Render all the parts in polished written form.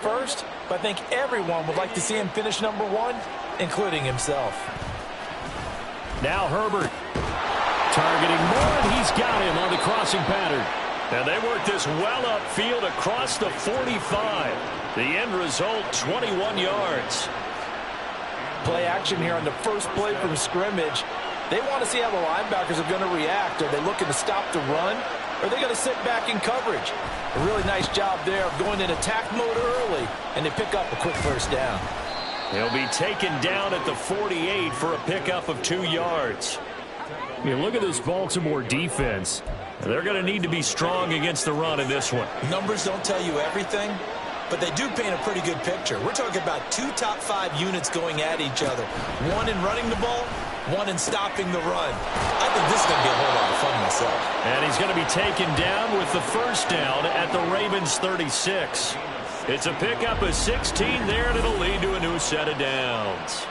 first, but I think everyone would like to see him finish number one, including himself. Now Herbert targeting Moore, and he's got him on the crossing pattern. And they work this well upfield across the 45. The end result, 21 yards. Play action here on the first play from scrimmage. They want to see how the linebackers are going to react. Are they looking to stop the run? Or are they going to sit back in coverage? A really nice job there of going in attack mode early, and they pick up a quick first down. He'll be taken down at the 48 for a pickup of 2 yards. You look at this Baltimore defense. They're going to need to be strong against the run in this one. Numbers don't tell you everything, but they do paint a pretty good picture. We're talking about 2 top 5 units going at each other. One in running the ball, one in stopping the run. I think this is going to be a whole lot of fun myself. And he's going to be taken down with the first down at the Ravens 36. It's a pickup of 16 there, and it'll lead to a new set of downs.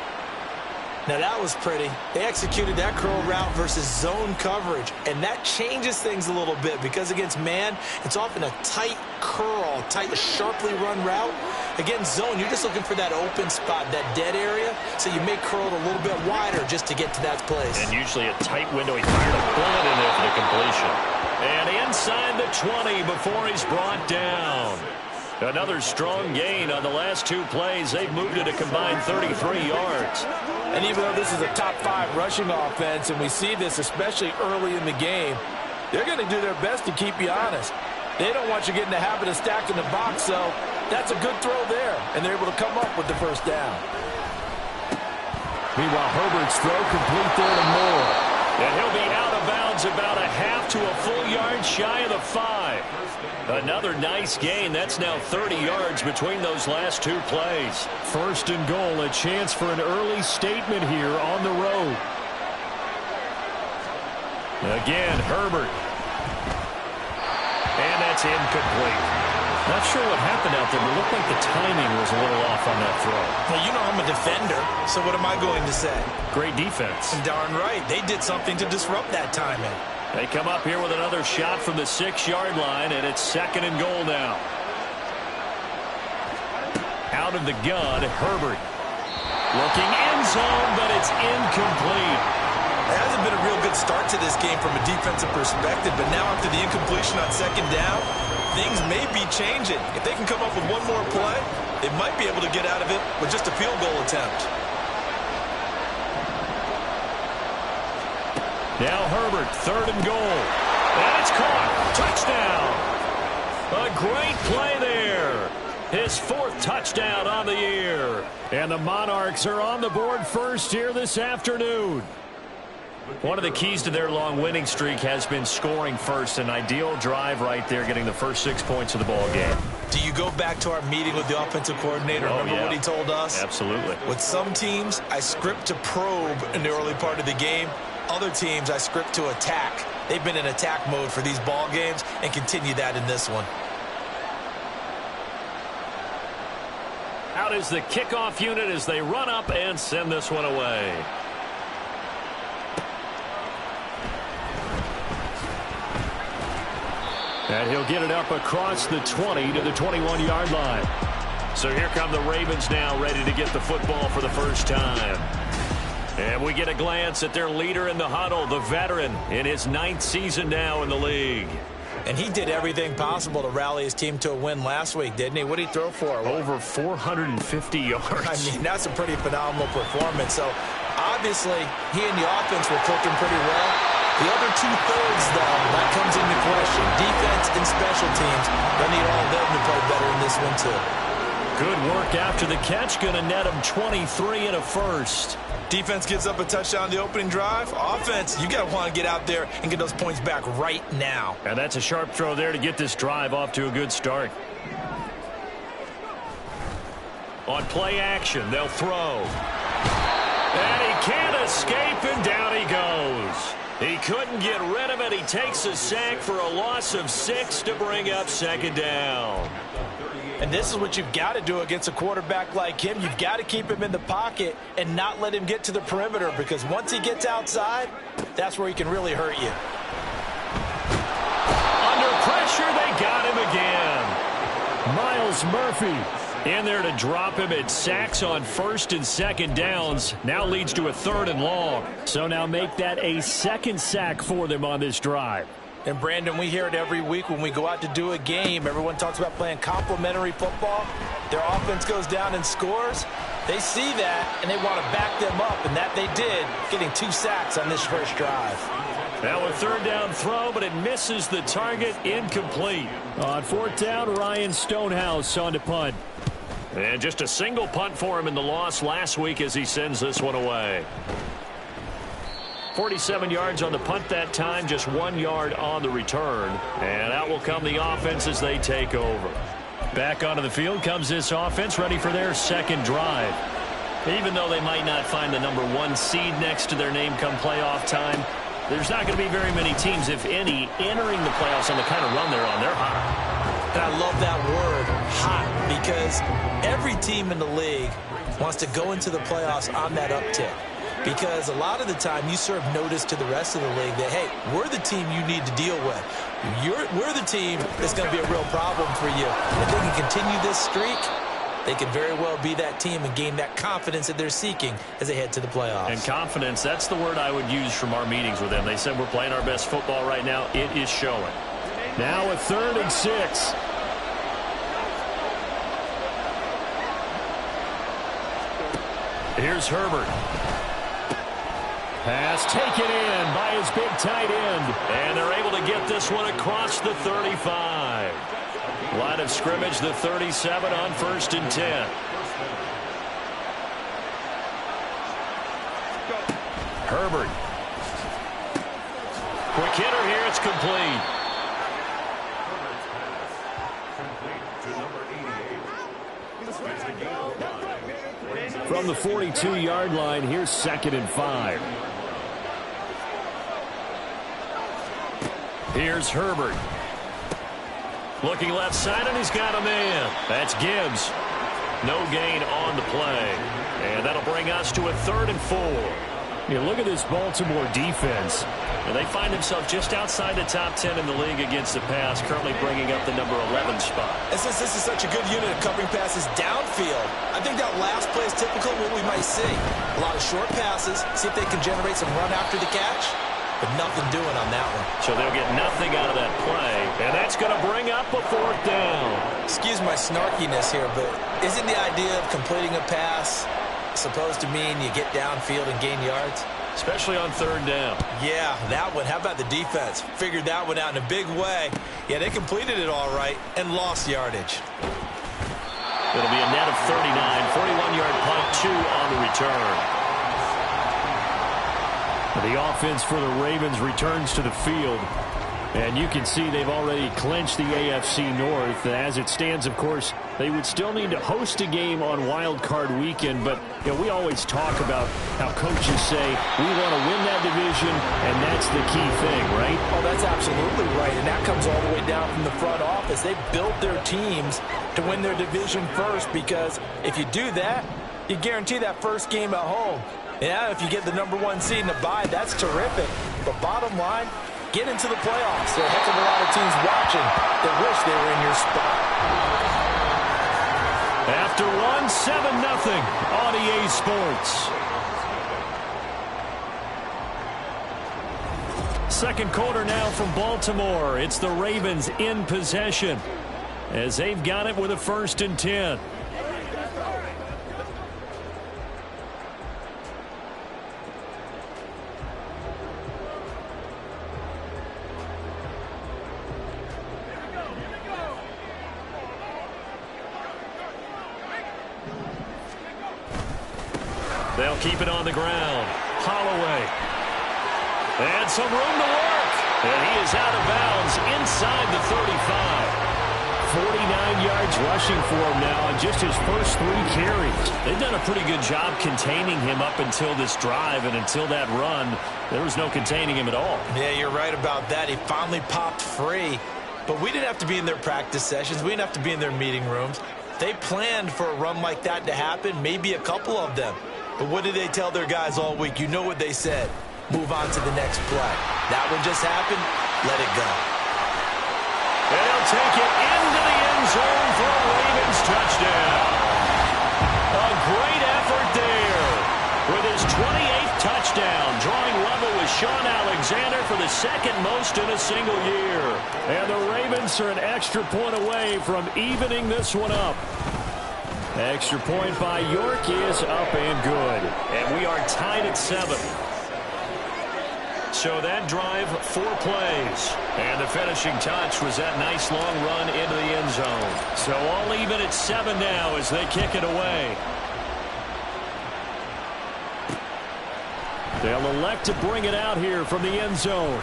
Now that was pretty. They executed that curl route versus zone coverage, and that changes things a little bit because against man, it's often a tight curl, tight, sharply run route. Against zone, you're just looking for that open spot, that dead area, so you may curl it a little bit wider just to get to that place. And usually a tight window. He fired a bullet in there for the completion. And inside the 20 before he's brought down. Another strong gain on the last 2 plays. They've moved it a combined 33 yards. And even though this is a top 5 rushing offense, and we see this especially early in the game, they're going to do their best to keep you honest. They don't want you getting the habit of stacking the box, so that's a good throw there, and they're able to come up with the first down. Meanwhile, Herbert's throw complete there to Moore. And he'll be out of bounds about a half to a full yard shy of the 5. Another nice gain. That's now 30 yards between those last 2 plays. First and goal, a chance for an early statement here on the road. Again, Herbert. And that's incomplete. Not sure what happened out there, but it looked like the timing was a little off on that throw. Well, you know I'm a defender, so what am I going to say? Great defense. Darn right. They did something to disrupt that timing. They come up here with another shot from the 6-yard line, and it's second and goal now. Out of the gun, Herbert. Looking end zone, but it's incomplete. It hasn't been a real good start to this game from a defensive perspective, but now after the incompletion on second down, things may be changing. If they can come up with one more play, they might be able to get out of it with just a field goal attempt. Now Herbert, third and goal. And it's caught. Touchdown. A great play there. His 4th touchdown on the year. And the Monarchs are on the board first here this afternoon. One of the keys to their long winning streak has been scoring first. An ideal drive right there, getting the first 6 points of the ball game. Do you go back to our meeting with the offensive coordinator? Remember what he told us? Absolutely. With some teams, I script to probe in the early part of the game. Other teams, I script to attack. They've been in attack mode for these ball games and continue that in this one. Out is the kickoff unit as they run up and send this one away. And he'll get it up across the 20 to the 21-yard line. So here come the Ravens now, ready to get the football for the first time. And we get a glance at their leader in the huddle, the veteran, in his 9th season now in the league. And he did everything possible to rally his team to a win last week, didn't he? What did he throw for? Over 450 yards. I mean, that's a pretty phenomenal performance. So, obviously, he and the offense were clicking pretty well. The other 2/3, though, that comes into question. Defense and special teams. They need all of them to play better in this one, too. Good work after the catch. Going to net him 23 and a first. Defense gives up a touchdown the opening drive. Offense, you got to want to get out there and get those points back right now. And that's a sharp throw there to get this drive off to a good start. On play action, they'll throw. And he can't escape, and down he goes. He couldn't get rid of it. He takes a sack for a loss of 6 to bring up second down. And this is what you've got to do against a quarterback like him. You've got to keep him in the pocket and not let him get to the perimeter, because once he gets outside, that's where he can really hurt you. Under pressure, they got him again. Myles Murphy In there to drop him. It sacks on first and second downs. Now leads to a 3rd and long. So now make that a second sack for them on this drive. And, Brandon, we hear it every week when we go out to do a game. Everyone talks about playing complementary football. Their offense goes down and scores. They see that, and they want to back them up, and that they did, getting 2 sacks on this first drive. Now a 3rd down throw, but it misses the target, incomplete. On 4th down, Ryan Stonehouse on to punt. And just a single punt for him in the loss last week as he sends this one away. 47 yards on the punt that time, just 1 yard on the return. And out will come the offense as they take over. Back onto the field comes this offense, ready for their second drive. Even though they might not find the number 1 seed next to their name come playoff time, there's not going to be very many teams, if any, entering the playoffs on the kind of run they're on. They're hot. And I love that word, hot, because every team in the league wants to go into the playoffs on that uptick. Because a lot of the time you serve notice to the rest of the league that, hey, we're the team you need to deal with. We're the team that's going to be a real problem for you. And if they can continue this streak, they could very well be that team and gain that confidence that they're seeking as they head to the playoffs. And confidence, that's the word I would use from our meetings with them. They said we're playing our best football right now. It is showing. Now a 3rd and 6. Here's Herbert. Pass taken in by his big tight end. And they're able to get this one across the 35. Line of scrimmage, the 37 on 1st and 10. Herbert. Quick hitter here. It's complete. From the 42-yard line, here's 2nd and 5. Here's Herbert. Looking left side, and he's got a man. That's Gibbs. No gain on the play. And that'll bring us to a 3rd and 4. You look at this Baltimore defense. And they find themselves just outside the top 10 in the league against the pass, currently bringing up the number 11 spot. And since this is such a good unit of covering passes downfield, I think that last play is typical of what we might see. A lot of short passes, see if they can generate some run after the catch, but nothing doing on that one. So they'll get nothing out of that play, and that's going to bring up a 4th down. Excuse my snarkiness here, but isn't the idea of completing a pass supposed to mean you get downfield and gain yards? Especially on 3rd down. Yeah, that one. How about the defense? Figured that one out in a big way. Yeah, they completed it all right and lost yardage. It'll be a net of 39, 41-yard punt, 2 on the return. The offense for the Ravens returns to the field. And you can see they've already clinched the AFC North. As it stands, of course, they would still need to host a game on Wild Card Weekend. But you know, we always talk about how coaches say we want to win that division, and that's the key thing, right? Oh, that's absolutely right. And that comes all the way down from the front office. They built their teams to win their division first, because if you do that, you guarantee that first game at home. Yeah, if you get the number 1 seed in a bye, that's terrific. But bottom line, get into the playoffs. There are a heck of a lot of teams watching that wish they were in your spot. After one, 7-0 on EA Sports. Second quarter now from Baltimore. It's the Ravens in possession as they've got it with a 1st and 10. They'll keep it on the ground. Holloway. And some room to work. And he is out of bounds inside the 35. 49 yards rushing for him now on just his first 3 carries. They've done a pretty good job containing him up until this drive, and until that run, there was no containing him at all. Yeah, you're right about that. He finally popped free. But we didn't have to be in their practice sessions. We didn't have to be in their meeting rooms. They planned for a run like that to happen, maybe a couple of them. But what did they tell their guys all week? You know what they said. Move on to the next play. That one just happened. Let it go. They'll take it into the end zone for a Ravens touchdown. second most in a single year. And the Ravens are an extra point away from evening this one up. Extra point by York is up and good. And we are tied at 7. So that drive, 4 plays. And the finishing touch was that nice long run into the end zone. So all even at 7 now as they kick it away. They'll elect to bring it out here from the end zone.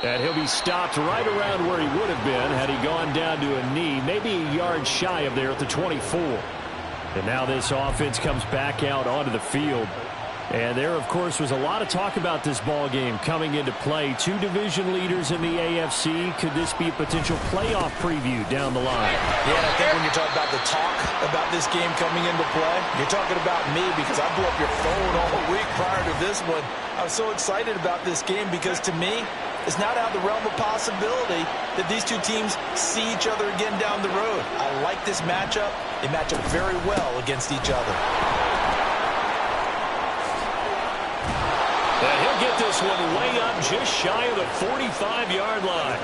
And he'll be stopped right around where he would have been had he gone down to a knee, maybe a yard shy of there at the 24. And now this offense comes back out onto the field. And there, of course, was a lot of talk about this ball game coming into play. 2 division leaders in the AFC. Could this be a potential playoff preview down the line? Yeah, and I think when you're talking about the talk about this game coming into play, you're talking about me because I blew up your phone all week prior to this one. I was so excited about this game because, to me, it's not out of the realm of possibility that these two teams see each other again down the road. I like this matchup. They match up very well against each other. And he'll get this one way up just shy of the 45-yard line.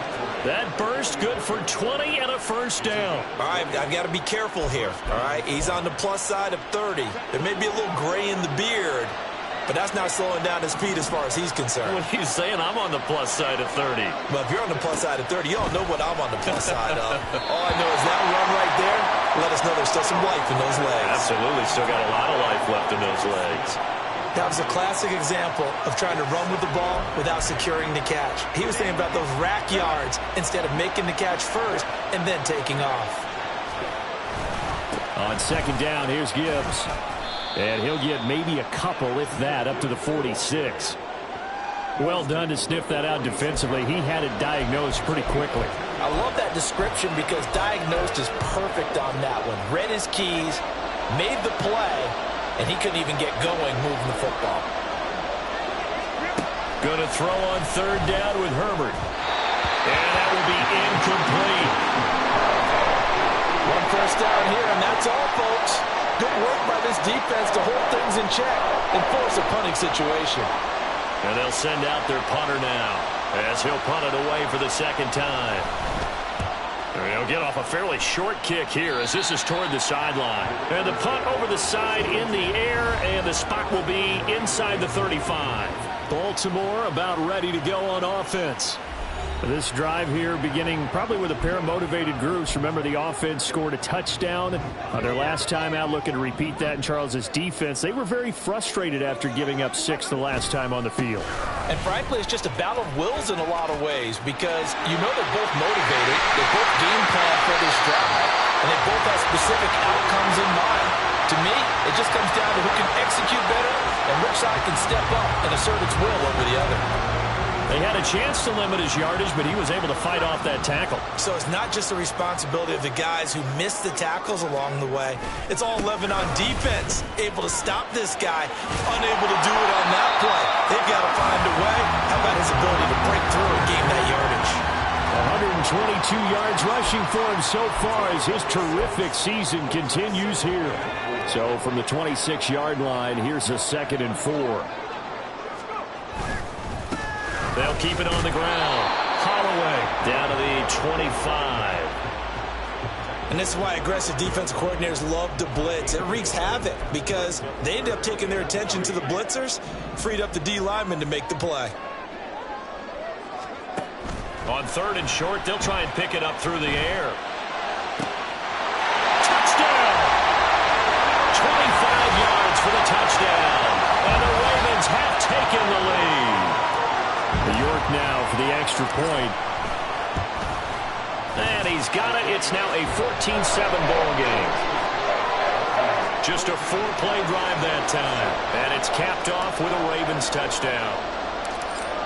That burst good for 20 and a first down. All right, I've got to be careful here. All right, he's on the plus side of 30. There may be a little gray in the beard, but that's not slowing down his speed as far as he's concerned. What are you saying? I'm on the plus side of 30. Well, if you're on the plus side of 30, you don't know what I'm on the plus side of. All I know is that run right there let us know there's still some life in those legs. Absolutely, still got a lot of life left in those legs. That was a classic example of trying to run with the ball without securing the catch. He was thinking about those rack yards instead of making the catch first and then taking off. On second down, here's Gibbs. And he'll get maybe a couple, if that, up to the 46. Well done to sniff that out defensively. He had it diagnosed pretty quickly. I love that description because diagnosed is perfect on that one. Read his keys, made the play, and he couldn't even get going moving the football. Going to throw on third down with Herbert. And that will be incomplete. One first down here, and that's all, folks. Good work by this defense to hold things in check and force a punting situation. And they'll send out their punter now as he'll punt it away for the second time. He'll get off a fairly short kick here as this is toward the sideline. And the punt over the side in the air, and the spot will be inside the 35. Baltimore about ready to go on offense. This drive here beginning probably with a pair of motivated groups. Remember, the offense scored a touchdown on their last time out, looking to repeat that in Charles's defense. They were very frustrated after giving up 6 the last time on the field. And frankly, it's just a battle of wills in a lot of ways because you know they're both motivated. They both game plan for this drive, and they both have specific outcomes in mind. To me, it just comes down to who can execute better and which side can step up and assert its will over the other. They had a chance to limit his yardage, but he was able to fight off that tackle. So it's not just the responsibility of the guys who missed the tackles along the way. It's all 11 on defense, able to stop this guy, unable to do it on that play. They've got to find a way. How about his ability to break through and gain that yardage? 122 yards rushing for him so far as his terrific season continues here. So from the 26-yard line, here's a 2nd and 4. They'll keep it on the ground. Holloway down to the 25. And this is why aggressive defensive coordinators love to blitz. It wreaks havoc because they end up taking their attention to the blitzers, freed up the D lineman to make the play. On 3rd and short, they'll try and pick it up through the air. Touchdown! 25 yards for the touchdown. And the Ravens have taken the lead. York now for the extra point. And he's got it. It's now a 14-7 ball game. Just a 4-play drive that time. And it's capped off with a Ravens touchdown.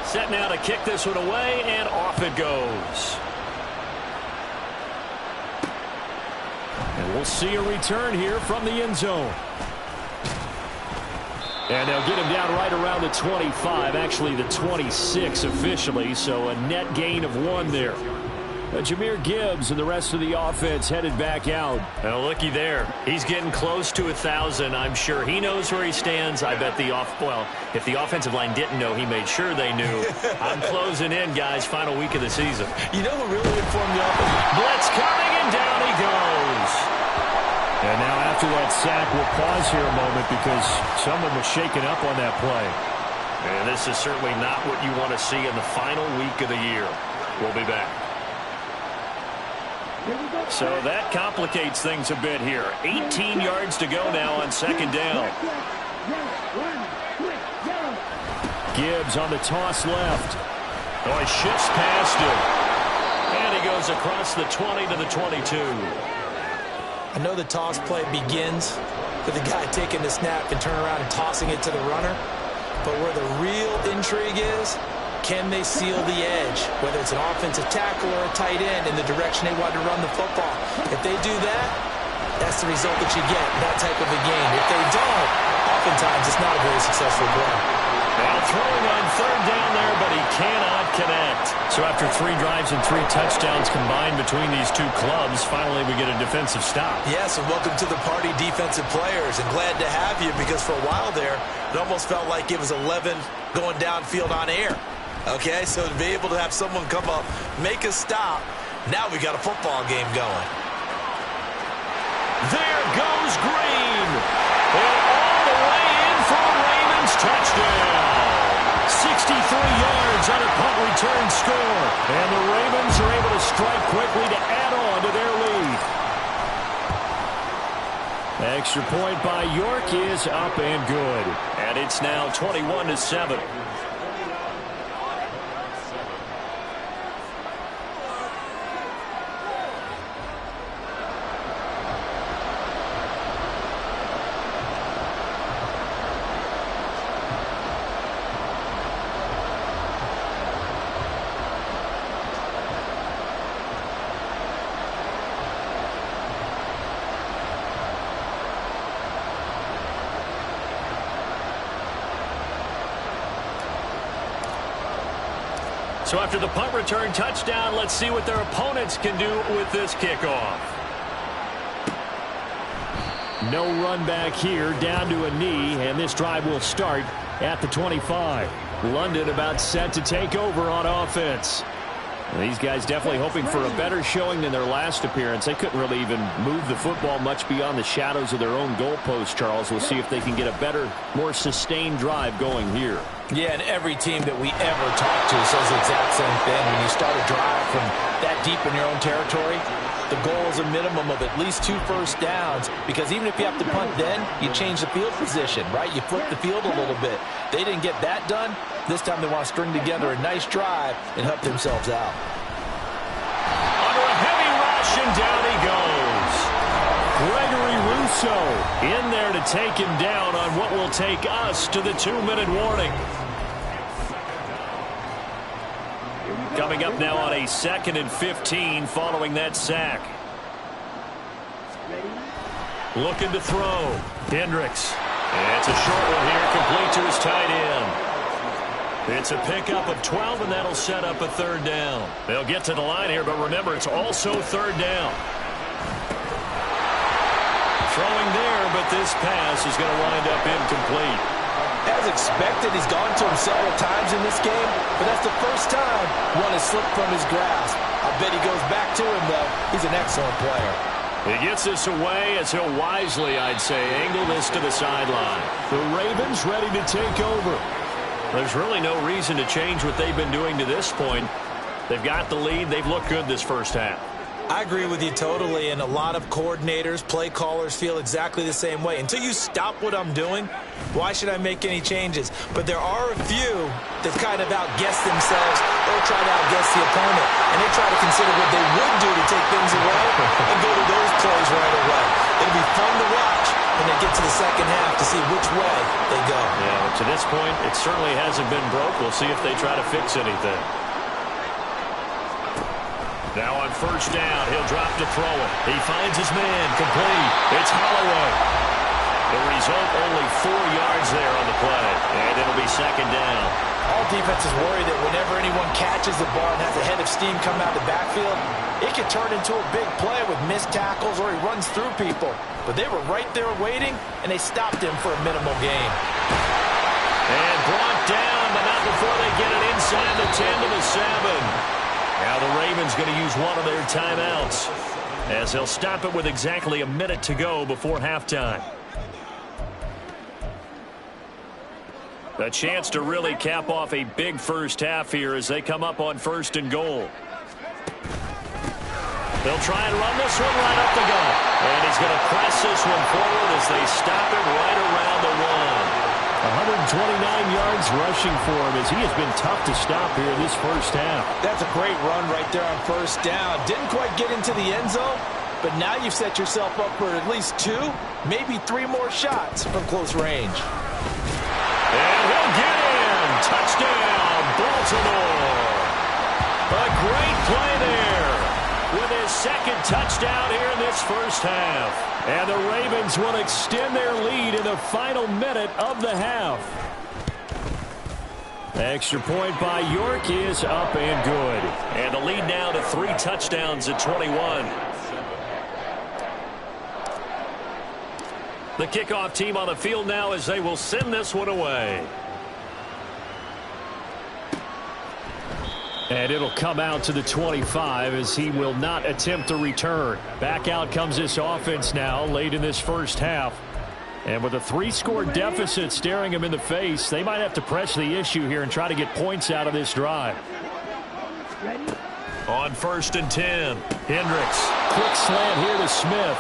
Set now to kick this one away, and off it goes. And we'll see a return here from the end zone. And they'll get him down right around the 25, actually the 26 officially, so a net gain of 1 there. Jahmyr Gibbs and the rest of the offense headed back out. Well, looky there. He's getting close to 1,000. I'm sure he knows where he stands. I bet if the offensive line didn't know, he made sure they knew. I'm closing in, guys. Final week of the season. You know who really informed the offense? Blitz coming, and down he goes. And now after that sack, we'll pause here a moment because someone was shaken up on that play. And this is certainly not what you want to see in the final week of the year. We'll be back. So that complicates things a bit here. 18 yards to go now on second down. Gibbs on the toss left. Oh, he shifts past him. And he goes across the 20 to the 22. I know the toss play begins with the guy taking the snap and turning around and tossing it to the runner. But where the real intrigue is, can they seal the edge, whether it's an offensive tackle or a tight end in the direction they want to run the football? If they do that, that's the result that you get in that type of a game. If they don't, oftentimes it's not a very successful play. Now throwing on third down there, but he cannot connect. So after 3 drives and 3 touchdowns combined between these two clubs, finally we get a defensive stop. Yes, and welcome to the party, defensive players, and glad to have you because for a while there, it almost felt like it was 11 going downfield on air. Okay, so to be able to have someone come up, make a stop, now we got a football game going. There goes Green. And all the way in for a Ravens touchdown. 63 yards on a punt return score. And the Ravens are able to strike quickly to add on to their lead. Extra point by York is up and good. And it's now 21-7. So after the punt return touchdown, let's see what their opponents can do with this kickoff. No run back here, down to a knee, and this drive will start at the 25. London about set to take over on offense. These guys definitely hoping for a better showing than their last appearance. They couldn't really even move the football much beyond the shadows of their own goalpost, Charles. We'll see if they can get a better, more sustained drive going here. Yeah, and every team that we ever talk to says the exact same thing. When you start a drive from that deep in your own territory, the goal is a minimum of at least 2 first downs, because even if you have to punt then, you change the field position, right? You flip the field a little bit. They didn't get that done. This time they want to string together a nice drive and help themselves out. Under a heavy rush, and down he goes. Gregory Rousseau in there to take him down on what will take us to the 2-minute warning. Coming up now on a 2nd and 15 following that sack. Looking to throw. Hendricks. And it's a short one here, complete to his tight end. It's a pickup of 12, and that'll set up a 3rd down. They'll get to the line here, but remember, it's also 3rd down. Throwing there, but this pass is going to wind up incomplete. As expected, he's gone to him several times in this game, but that's the first time one has slipped from his grasp. I bet he goes back to him, though. He's an excellent player. He gets this away as he'll wisely, I'd say, angle this to the sideline. The Ravens ready to take over. There's really no reason to change what they've been doing to this point. They've got the lead. They've looked good this first half. I agree with you totally, and a lot of coordinators, play callers feel exactly the same way. Until you stop what I'm doing, why should I make any changes? But there are a few that kind of outguess themselves or try to outguess the opponent, and they try to consider what they would do to take things away and go to those plays right away. It'll be fun to watch when they get to the second half to see which way they go. Yeah, to this point, it certainly hasn't been broke. We'll see if they try to fix anything. Now on 1st down, he'll drop to throw it. He finds his man, complete. It's Holloway. The result, only 4 yards there on the play. And it'll be 2nd down. All defenses worry that whenever anyone catches the ball and has a head of steam come out of the backfield, it can turn into a big play with missed tackles or he runs through people. But they were right there waiting, and they stopped him for a minimal gain. And brought down, but not before they get it inside the 10 to the 7. Now the Ravens going to use one of their timeouts, as they'll stop it with exactly a minute to go before halftime. A chance to really cap off a big first half here as they come up on 1st and goal. They'll try and run this one right up the gut. And he's going to press this one forward as they stop it right around the 129 yards rushing for him as he has been tough to stop here in this first half. That's a great run right there on 1st down. Didn't quite get into the end zone, but now you've set yourself up for at least 2, maybe 3 more shots from close range. And he'll get in. Touchdown, Baltimore. A great play there with his 2nd touchdown here in this first half. And the Ravens will extend their lead in the final minute of the half. Extra point by York is up and good. And the lead now to 3 touchdowns at 21. The kickoff team on the field now as they will send this one away. And it'll come out to the 25 as he will not attempt to return. Back out comes this offense now late in this first half. And with a 3-score deficit staring him in the face, they might have to press the issue here and try to get points out of this drive. On 1st and 10, Hendricks. Quick slant here to Smith.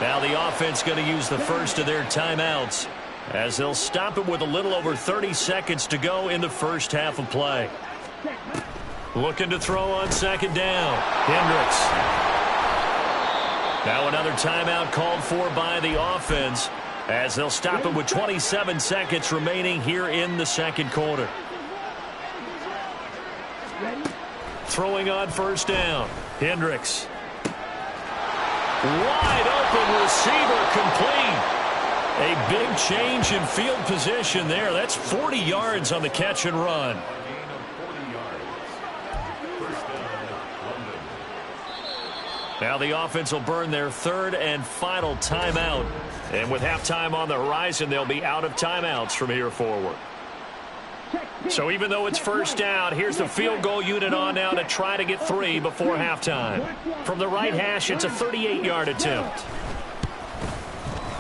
Now the offense going to use the first of their timeouts as they'll stop it with a little over 30 seconds to go in the first half of play. Looking to throw on 2nd down. Hendricks. Now another timeout called for by the offense as they'll stop it with 27 seconds remaining here in the 2nd quarter. Throwing on 1st down. Hendricks. Wide open receiver complete. A big change in field position there. That's 40 yards on the catch and run. Now the offense will burn their 3rd and final timeout. And with halftime on the horizon, they'll be out of timeouts from here forward. So even though it's 1st down, here's the field goal unit on now to try to get 3 before halftime. From the right hash, it's a 38-yard attempt.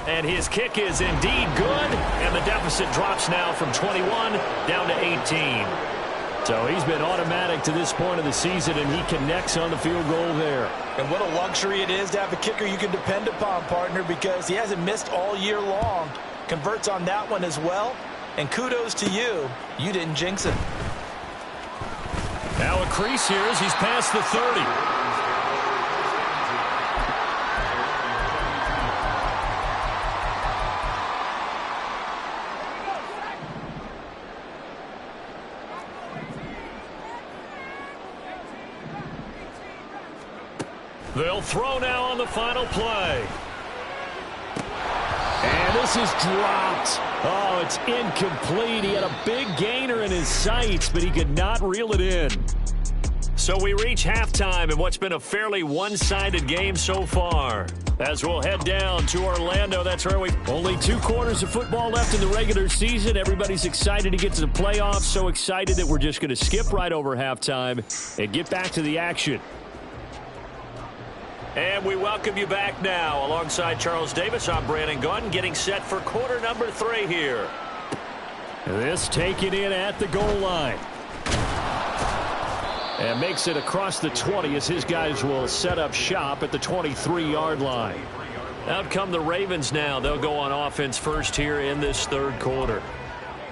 And his kick is indeed good, and the deficit drops now from 21 down to 18. So he's been automatic to this point of the season, and he connects on the field goal there. And what a luxury it is to have a kicker you can depend upon, partner, because he hasn't missed all year long. Converts on that one as well. And kudos to you. You didn't jinx it. Now a crease here as he's past the 30. They'll throw now on the final play. And this is dropped. Oh, it's incomplete. He had a big gainer in his sights, but he could not reel it in. So we reach halftime in what's been a fairly one-sided game so far. As we'll head down to Orlando, that's where we... Only 2 quarters of football left in the regular season. Everybody's excited to get to the playoffs. So excited that we're just going to skip right over halftime and get back to the action. And we welcome you back now. Alongside Charles Davis, I'm Brandon Gunn, getting set for quarter number 3 here. This taken in at the goal line. And makes it across the 20 as his guys will set up shop at the 23-yard line. Out come the Ravens now. They'll go on offense first here in this 3rd quarter.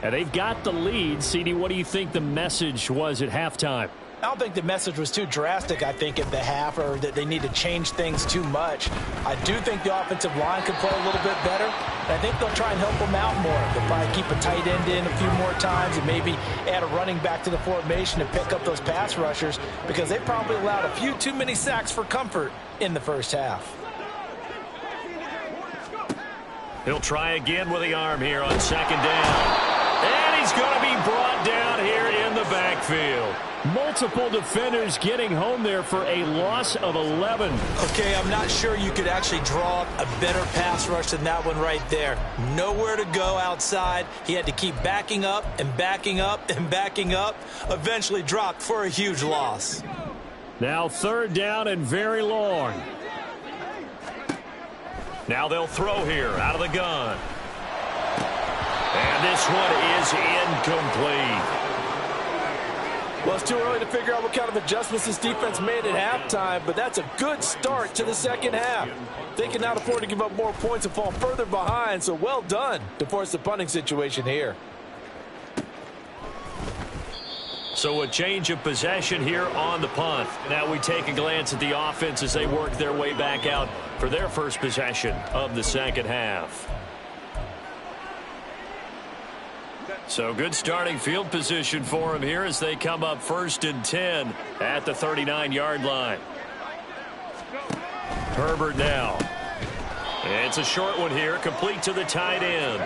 And they've got the lead. CD, what do you think the message was at halftime? I don't think the message was too drastic, I think, at the half, or that they need to change things too much. I do think the offensive line could play a little bit better. And I think they'll try and help them out more. They'll probably keep a tight end in a few more times and maybe add a running back to the formation and pick up those pass rushers, because they probably allowed a few too many sacks for comfort in the first half. He'll try again with the arm here on 2nd down. And he's going to be brought down here in the backfield. Multiple defenders getting home there for a loss of 11. Okay, I'm not sure you could actually draw up a better pass rush than that one right there. Nowhere to go outside. He had to keep backing up and backing up and backing up. Eventually dropped for a huge loss. Now 3rd down and very long. Now they'll throw here out of the gun. And this one is incomplete. Well, it's too early to figure out what kind of adjustments this defense made at halftime, but that's a good start to the second half. They cannot afford to give up more points and fall further behind, so well done to force the punting situation here. So a change of possession here on the punt. Now we take a glance at the offense as they work their way back out for their first possession of the second half. So good starting field position for them here as they come up 1st and 10 at the 39-yard line. Herbert now. It's a short one here, complete to the tight end.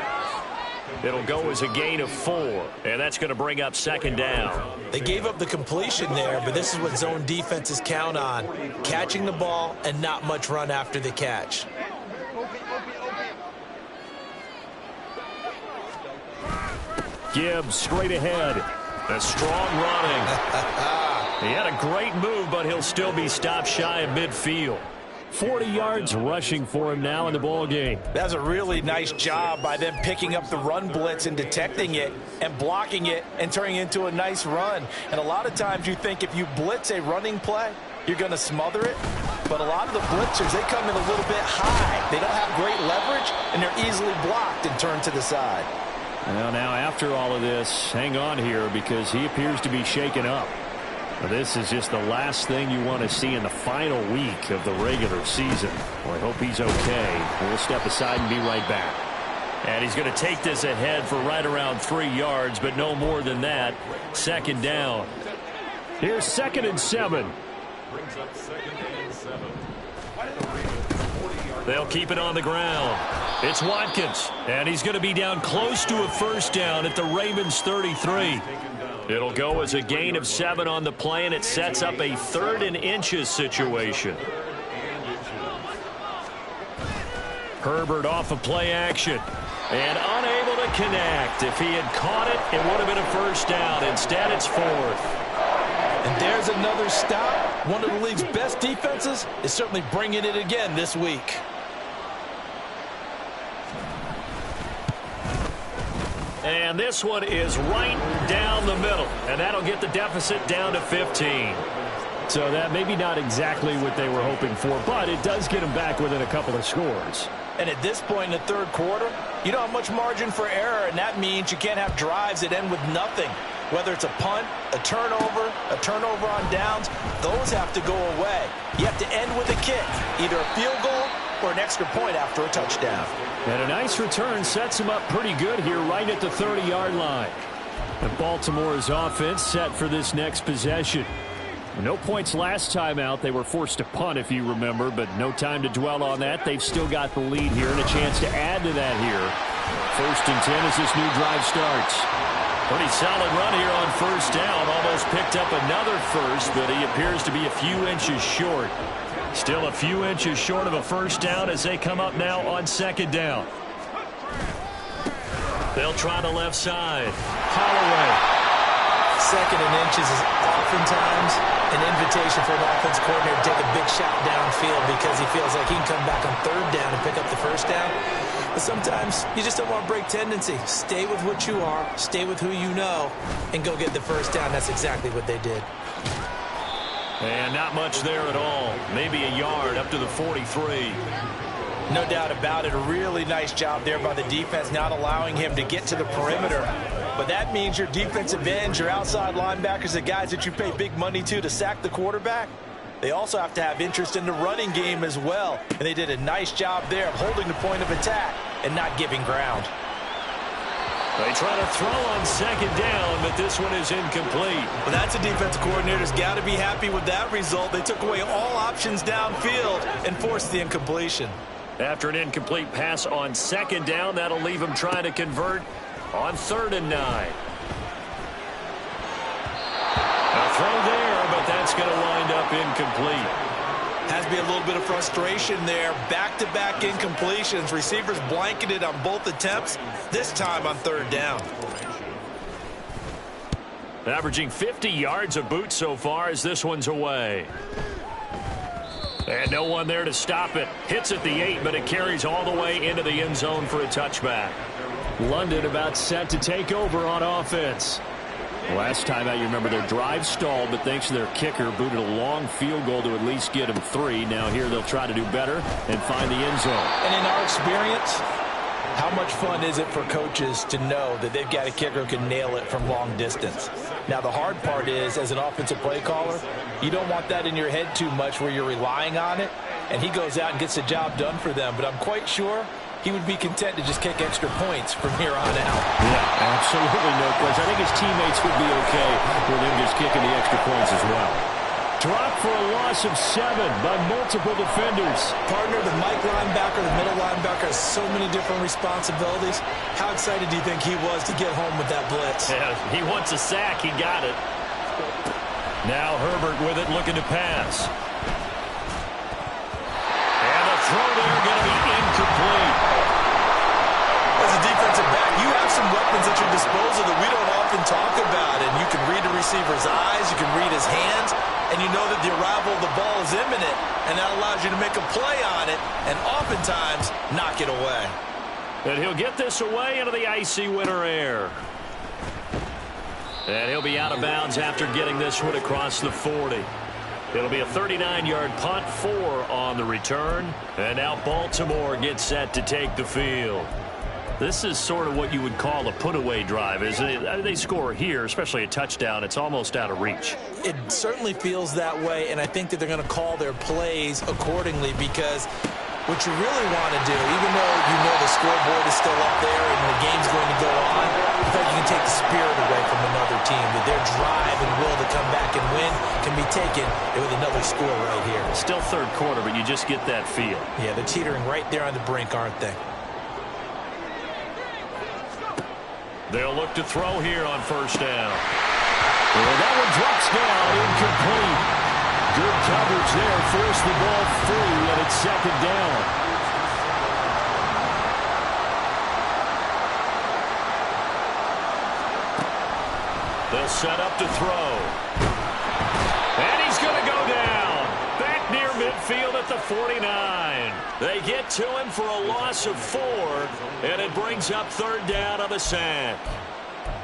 It'll go as a gain of 4, and that's going to bring up 2nd down. They gave up the completion there, but this is what zone defenses count on. Catching the ball and not much run after the catch. Gibbs straight ahead. A strong running. He had a great move, but he'll still be stopped shy of midfield. 40 yards rushing for him now in the ball game. That's a really nice job by them picking up the run blitz and detecting it and blocking it and turning it into a nice run. And a lot of times you think if you blitz a running play, you're going to smother it. But a lot of the blitzers, they come in a little bit high. They don't have great leverage, and they're easily blocked and turned to the side. Well, now after all of this, hang on here because he appears to be shaken up. Now, this is just the last thing you want to see in the final week of the regular season. Well, I hope he's okay. We'll step aside and be right back. And he's going to take this ahead for right around 3 yards, but no more than that. 2nd down. Here's 2nd and 7. They'll keep it on the ground. It's Watkins, and he's going to be down close to a 1st down at the Ravens 33. It'll go as a gain of 7 on the play, and it sets up a 3rd and inches situation. Herbert off of play action and unable to connect. If he had caught it, it would have been a 1st down. Instead, it's 4th. And there's another stop. One of the league's best defenses is certainly bringing it again this week. And this one is right down the middle, and that'll get the deficit down to 15. So that maybe not exactly what they were hoping for, but it does get them back within a couple of scores. And at this point in the 3rd quarter, you don't have much margin for error, and that means you can't have drives that end with nothing. Whether it's a punt, a turnover on downs, those have to go away. You have to end with a kick, either a field goal or an extra point after a touchdown. And a nice return sets him up pretty good here right at the 30-yard line. And Baltimore's offense set for this next possession. No points last time out. They were forced to punt, if you remember, but no time to dwell on that. They've still got the lead here and a chance to add to that here. 1st and 10 as this new drive starts. Pretty solid run here on 1st down. Almost picked up another 1st, but he appears to be a few inches short. Still a few inches short of a 1st down as they come up now on 2nd down. They'll try the left side. Holloway. 2nd and inches is oftentimes an invitation for an offense coordinator to take a big shot downfield because he feels like he can come back on 3rd down and pick up the 1st down. But sometimes you just don't want to break tendency. Stay with what you are, stay with who you know, and go get the 1st down. That's exactly what they did. And not much there at all. Maybe a yard up to the 43. No doubt about it. A really nice job there by the defense, not allowing him to get to the perimeter. But that means your defensive ends, your outside linebackers, the guys that you pay big money to sack the quarterback, they also have to have interest in the running game as well. And they did a nice job there of holding the point of attack and not giving ground. They try to throw on 2nd down, but this one is incomplete. Well, that's a defensive coordinator's got to be happy with that result. They took away all options downfield and forced the incompletion. After an incomplete pass on 2nd down, that'll leave him trying to convert on 3rd and 9. up incomplete. Has to be a little bit of frustration there. Back-to-back incompletions. Receivers blanketed on both attempts, this time on third down. Averaging 50 yards a boot so far as this one's away. And no one there to stop it. Hits at the 8, but it carries all the way into the end zone for a touchback. London about set to take over on offense. Last time out, you remember their drive stalled, but thanks to their kicker, booted a long field goal to at least get them 3. Now here they'll try to do better and find the end zone. And in our experience, how much fun is it for coaches to know that they've got a kicker who can nail it from long distance? Now, the hard part is, as an offensive play caller, you don't want that in your head too much where you're relying on it, and he goes out and gets the job done for them. But I'm quite sure he would be content to just kick extra points from here on out. Yeah, absolutely no question. I think his teammates would be okay with him just kicking the extra points as well. Dropped for a loss of 7 by multiple defenders. Partner, the Mike linebacker, the middle linebacker has so many different responsibilities. How excited do you think he was to get home with that blitz? Yeah, he wants a sack. He got it. Now Herbert with it, looking to pass. And the throw there going to be incomplete. As a defensive back, you have some weapons at your disposal that we don't often talk about. And you can read the receiver's eyes, you can read his hands, and you know that the arrival of the ball is imminent, and that allows you to make a play on it and oftentimes knock it away. And he'll get this away into the icy winter air. And he'll be out of bounds after getting this one across the 40. It'll be a 39-yard punt, 4 on the return. And now Baltimore gets set to take the field. This is sort of what you would call a put-away drive, isn't it? They score here, especially a touchdown. It's almost out of reach. It certainly feels that way, and I think that they're going to call their plays accordingly, because what you really want to do, even though you know the scoreboard is still up there and the game's going to go on, I think you can take the spirit away from another team, that their drive and will to come back and win can be taken with another score right here. Still third quarter, but you just get that feel. Yeah, they're teetering right there on the brink, aren't they? They'll look to throw here on first down. Well, that one drops down, incomplete. Good coverage there, forced the ball free, and it's second down. They'll set up to throw. And he's going to go down. Back near midfield at the 49. They get to him for a loss of 4, and it brings up third down on the sack.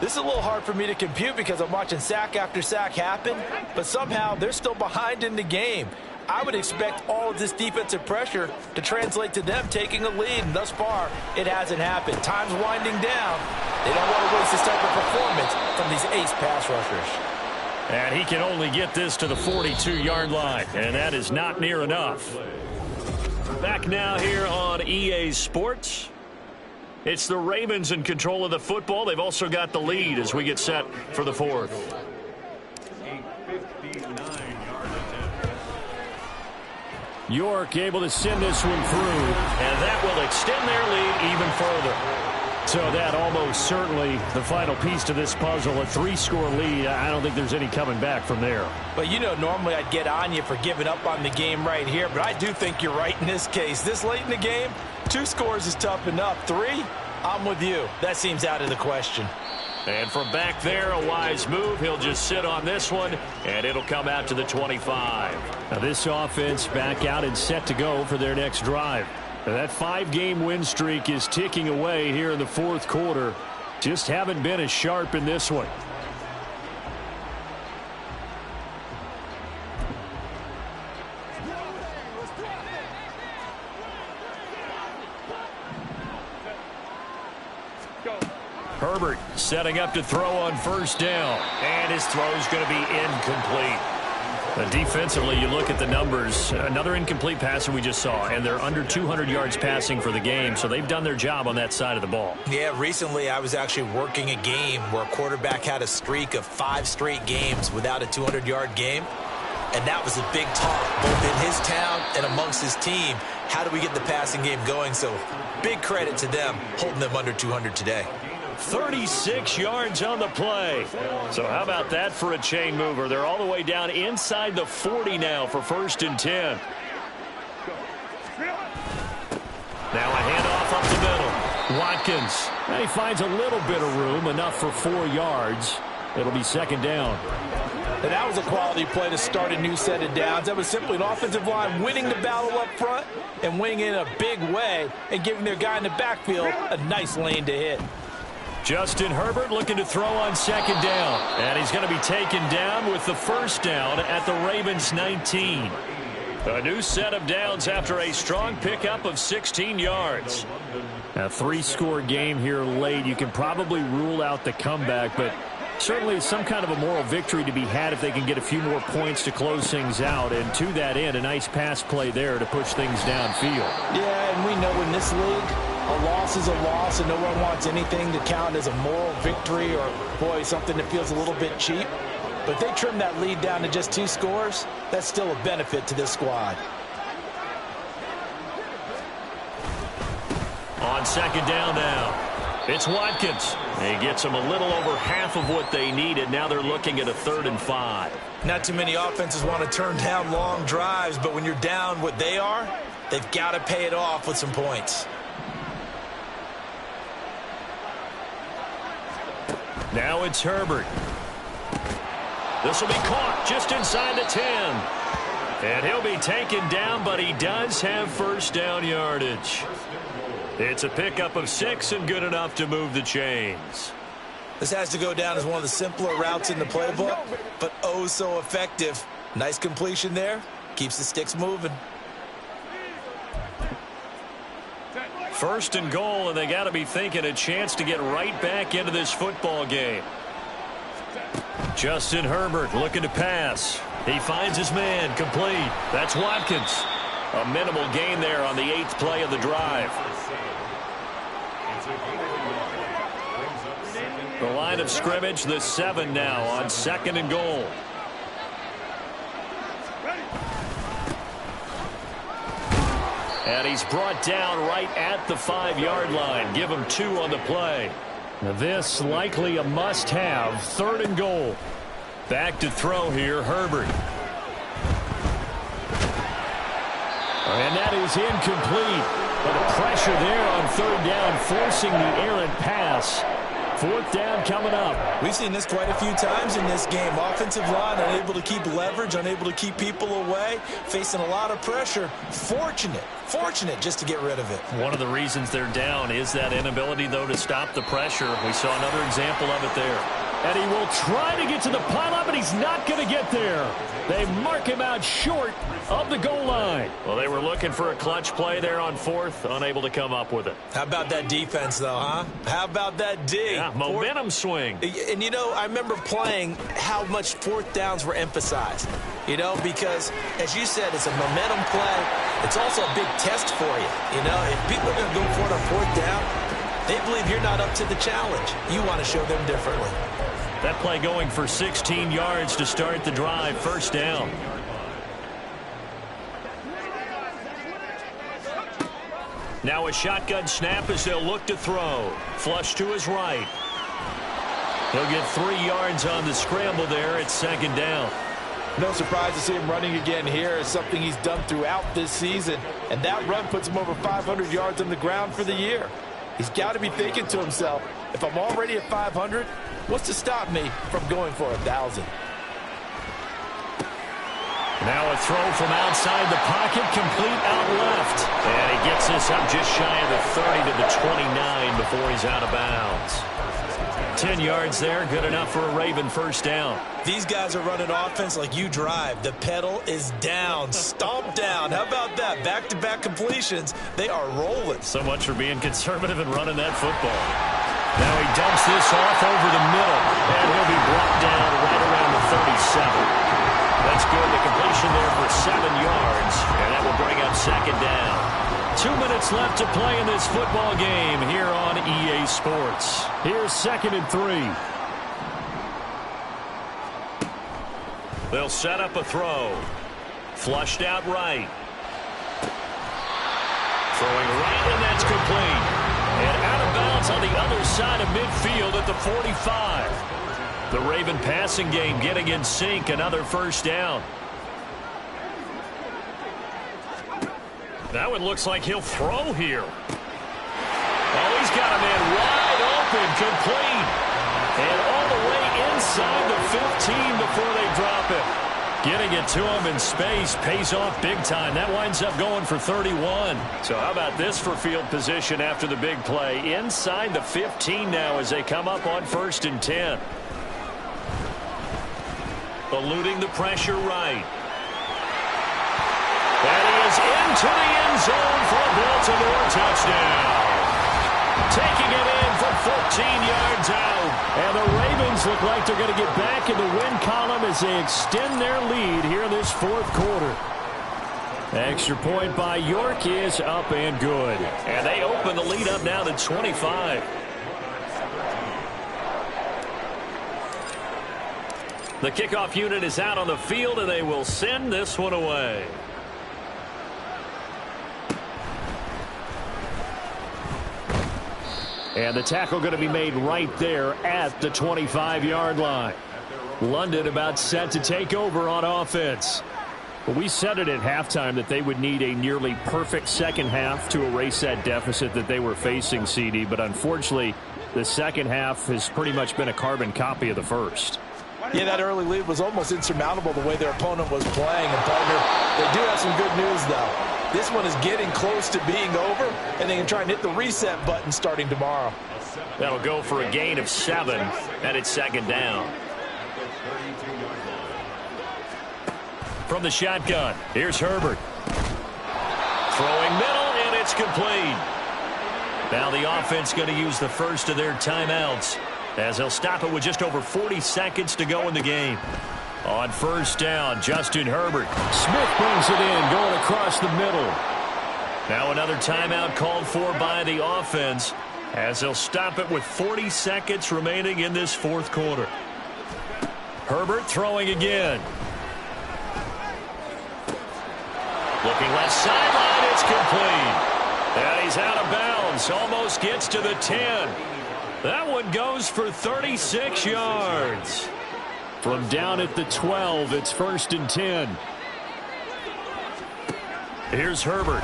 This is a little hard for me to compute because I'm watching sack after sack happen, but somehow they're still behind in the game. I would expect all of this defensive pressure to translate to them taking a lead, and thus far, it hasn't happened. Time's winding down. They don't want to waste this type of performance from these ace pass rushers. And he can only get this to the 42-yard line, and that is not near enough. Back now here on EA Sports. It's the Ravens in control of the football. They've also got the lead as we get set for the fourth. York able to send this one through, and that will extend their lead even further. So that almost certainly the final piece to this puzzle, a 3-score lead. I don't think there's any coming back from there. But, you know, normally I'd get on you for giving up on the game right here, but I do think you're right in this case. This late in the game, 2 scores is tough enough. 3, I'm with you. That seems out of the question. And from back there, a wise move. He'll just sit on this one, and it'll come out to the 25. Now this offense back out and set to go for their next drive. Now that 5-game win streak is ticking away here in the fourth quarter. Just haven't been as sharp in this one. Herbert setting up to throw on first down, and his throw's going to be incomplete. Defensively, you look at the numbers, another incomplete pass that we just saw, and they're under 200 yards passing for the game, so they've done their job on that side of the ball. Yeah, recently I was actually working a game where a quarterback had a streak of 5 straight games without a 200-yard game, and that was a big talk, both in his town and amongst his team. How do we get the passing game going? So big credit to them, holding them under 200 today. 36 yards on the play. So how about that for a chain mover? They're all the way down inside the 40 now for 1st and 10. Now a handoff up the middle. Watkins. He finds a little bit of room, enough for 4 yards. It'll be 2nd down. And that was a quality play to start a new set of downs. That was simply an offensive line winning the battle up front and winning it in a big way and giving their guy in the backfield a nice lane to hit. Justin Herbert looking to throw on 2nd down. And he's going to be taken down with the 1st down at the Ravens 19. A new set of downs after a strong pickup of 16 yards. A 3-score game here late. You can probably rule out the comeback, but certainly some kind of a moral victory to be had if they can get a few more points to close things out. And to that end, a nice pass play there to push things downfield. Yeah, and we know in this league, a loss is a loss, and no one wants anything to count as a moral victory or, boy, something that feels a little bit cheap. But if they trim that lead down to just 2 scores, that's still a benefit to this squad. On 2nd down now, it's Watkins. He gets them a little over half of what they needed. Now they're looking at a 3rd and 5. Not too many offenses want to turn down long drives, but when you're down what they are, they've got to pay it off with some points. Now it's Herbert. This will be caught just inside the 10. And he'll be taken down, but he does have 1st down yardage. It's a pickup of 6 and good enough to move the chains. This has to go down as one of the simpler routes in the playbook, but oh so effective. Nice completion there. Keeps the sticks moving. 1st and goal, and they got to be thinking a chance to get right back into this football game. Justin Herbert looking to pass. He finds his man, complete. That's Watkins. A minimal gain there on the 8th play of the drive. The line of scrimmage, the 7 now on 2nd and goal. And he's brought down right at the 5-yard line. Give him 2 on the play. Now this likely a must-have. 3rd and goal. Back to throw here, Herbert. And that is incomplete. But the pressure there on 3rd down, forcing the errant pass. 4th down coming up. We've seen this quite a few times in this game. Offensive line unable to keep leverage, unable to keep people away, facing a lot of pressure. Fortunate just to get rid of it. One of the reasons they're down is that inability, though, to stop the pressure. We saw another example of it there. And he will try to get to the pylon, but he's not going to get there. They mark him out short of the goal line. Well, they were looking for a clutch play there on 4th, unable to come up with it. How about that defense, though, huh? How about that D? Yeah, momentum swing. And, you know, I remember playing how much 4th downs were emphasized, you know, because, as you said, it's a momentum play. It's also a big test for you, you know. If people are going to go for it on 4th down, they believe you're not up to the challenge. You want to show them differently. That play going for 16 yards to start the drive. 1st down. Now a shotgun snap as they'll look to throw. Flush to his right. He'll get 3 yards on the scramble there at 2nd down. No surprise to see him running again here. It's something he's done throughout this season. And that run puts him over 500 yards on the ground for the year. He's got to be thinking to himself, if I'm already at 500, what's to stop me from going for 1,000? Now a throw from outside the pocket, complete out left. And he gets this up just shy of the 30 to the 29 before he's out of bounds. 10 yards there, good enough for a Raven 1st down. These guys are running offense like you drive. The pedal is down, stomped down. How about that? Back-to-back completions. They are rolling. So much for being conservative and running that football. Now he dumps this off over the middle, and he'll be brought down right around the 37. That's good. The completion there for 7 yards, and that will bring up 2nd down. 2 minutes left to play in this football game here on EA Sports. Here's 2nd and 3. They'll set up a throw. Flushed out right. Throwing right, and that's complete. And out of bounds on the other side of midfield at the 45. The Raven passing game getting in sync. Another first down. That one looks like he'll throw here. Oh, he's got a man wide open, complete. And all the way inside the 15 before they drop it. Getting it to him in space pays off big time. That winds up going for 31. So how about this for field position after the big play? Inside the 15 now as they come up on 1st and 10. Eluding the pressure right. And he is into the end zone for a Baltimore touchdown. Taking it in from 14 yards out. And the Ravens look like they're going to get back in the win column as they extend their lead here in this 4th quarter. Extra point by York is up and good. And they open the lead up now to 25. The kickoff unit is out on the field, and they will send this one away. And the tackle going to be made right there at the 25-yard line. London about set to take over on offense. But we said it at halftime that they would need a nearly perfect second half to erase that deficit that they were facing, CD. But unfortunately, the second half has pretty much been a carbon copy of the first. Yeah, that early lead was almost insurmountable the way their opponent was playing. And, partner, they do have some good news, though. This one is getting close to being over, and they can try and hit the reset button starting tomorrow. That'll go for a gain of 7, and it's 2nd down. From the shotgun, here's Herbert. Throwing middle, and it's complete. Now the offense going to use the first of their timeouts, as they'll stop it with just over 40 seconds to go in the game. On 1st down, Justin Herbert. Smith brings it in, going across the middle. Now another timeout called for by the offense, as they'll stop it with 40 seconds remaining in this 4th quarter. Herbert throwing again. Looking left sideline, it's complete. And he's out of bounds, almost gets to the 10. That one goes for 36 yards. From down at the 12, it's 1st and 10. Here's Herbert.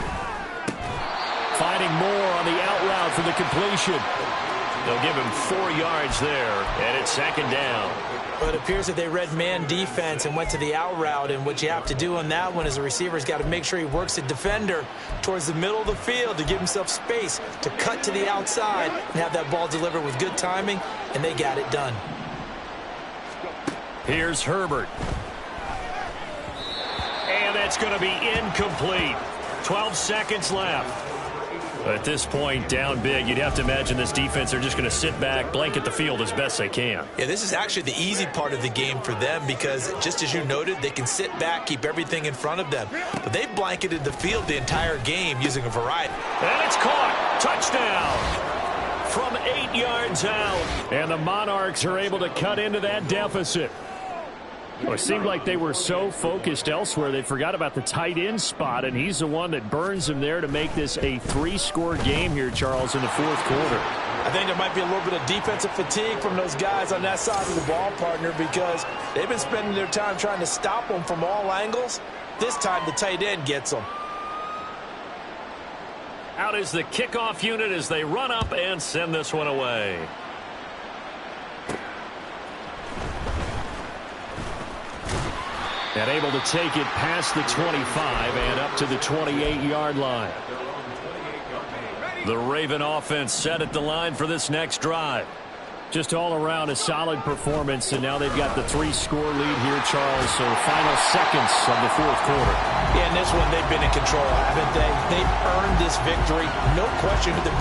Finding more on the out route for the completion. They'll give him 4 yards there, and it's 2nd down. But it appears that they read man defense and went to the out route, and what you have to do on that one is the receiver's got to make sure he works the defender towards the middle of the field to give himself space to cut to the outside and have that ball delivered with good timing, and they got it done. Here's Herbert. And that's going to be incomplete. 12 seconds left. At this point, down big, you'd have to imagine this defense are just going to sit back, blanket the field as best they can. Yeah, this is actually the easy part of the game for them because, just as you noted, they can sit back, keep everything in front of them. But they've blanketed the field the entire game using a variety. And it's caught. Touchdown. From 8 yards out. And the Monarchs are able to cut into that deficit. Well, it seemed like they were so focused elsewhere they forgot about the tight end spot, and he's the one that burns him there to make this a 3-score game here, Charles, in the 4th quarter. I think there might be a little bit of defensive fatigue from those guys on that side of the ball, partner, because they've been spending their time trying to stop them from all angles. This time the tight end gets them. Out is the kickoff unit as they run up and send this one away. And able to take it past the 25 and up to the 28-yard line. The Raven offense set at the line for this next drive. Just all around a solid performance, and now they've got the 3-score lead here, Charles. So final seconds of the 4th quarter. Yeah, in this one, they've been in control, haven't they? They've earned this victory. No question who the best.